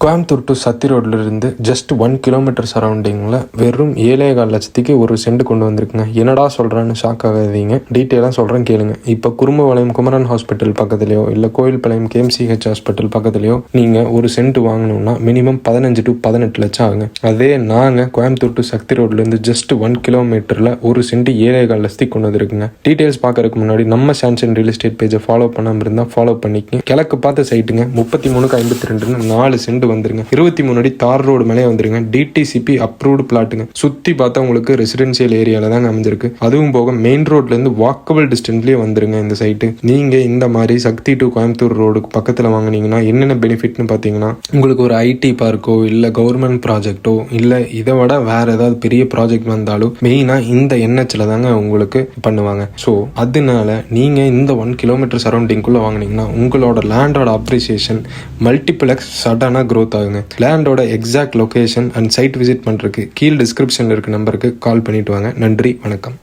Coimbatore to சத்தி ரோட்லேருந்து just 1 kilometre சரௌண்டிங்கில் வெறும் 7.25 லட்சத்துக்கு ஒரு சென்ட் கொண்டு வந்திருக்குங்க. என்னடா சொல்கிறேன்னு ஷாக் ஆகாதீங்க, டீட்டெயிலாக சொல்கிறேன் கேளுங்க. இப்போ குறும்பபாளையம் குமரன் ஹாஸ்பிட்டல் பக்கத்துலையோ இல்லை கோயில்பாளையம் KMCH ஹாஸ்பிட்டல் பக்கத்துலையோ நீங்கள் ஒரு சென்ட் வாங்கணும்னா மினிமம் 15 to 18 லட்சம் ஆகுங்க. அதே நாங்கள் கோயம்புத்தூர் டு சக்தி ரோட்லேருந்து ஜஸ்ட் 1 கிலோமீட்டரில் ஒரு சென்ட் 7.25 லட்சத்துக்கு கொண்டு வந்திருக்குங்க. டீட்டெயில்ஸ் பார்க்கறதுக்கு முன்னாடி நம்ம சான்சன் ரியல் எஸ்டேட் பேஜை ஃபாலோ பண்ணாமல் இருந்தால் ஃபாலோ பண்ணிக்கங்க. கிழக்கு பார்த்த சைட்டுங்க 33/52 4 சென்ட் வந்துருங்க. 23 அடி தார் ரோடு மேலே வந்துருங்க. DTCP அப்ரூவ்டு பிளாட்டுங்க. சுத்தி பார்த்தா உங்களுக்கு ரெசிடென்சியல் ஏரியால தாங்க அமைஞ்சிருக்கு. அதுவும் போக மெயின் ரோட்ல இருந்து வாக்கபிள் டிஸ்டன்ஸ்லயே வந்துருங்க இந்த சைட்டு. நீங்க இந்த மாதிரி சக்தி டு கோயம்புத்தூர் ரோடுக்கு பக்கத்துல வாங்கினீங்கன்னா என்னென்ன பெனிஃபிட்னு பாத்தீங்கன்னா, உங்களுக்கு ஒரு IT பார்க்கோ இல்ல கவர்மெண்ட் ப்ராஜெக்டோ இல்ல இதை விட வேற ஏதாவது பெரிய ப்ராஜெக்ட் வந்தாலும் மெயினா இந்த NHல தாங்க உங்களுக்கு பண்ணுவாங்க. ஸோ அதனால நீங்க இந்த 1 கிலோமீட்டர் சரௌண்டிங்குள்ள வாங்கினீங்கன்னா உங்களோட லேண்டோட அப்ரிசியேஷன் மல்டிபிளெக்ஸ் சடனா க்ரோத் ஆகுங்க. லேண்டோட exact location and site visit பண்றதுக்கு கீழ் டிஸ்கிரிப்ஷன்ல இருக்க நம்பருக்கு கால் பண்ணிட்டு வாங்க. நன்றி, வணக்கம்.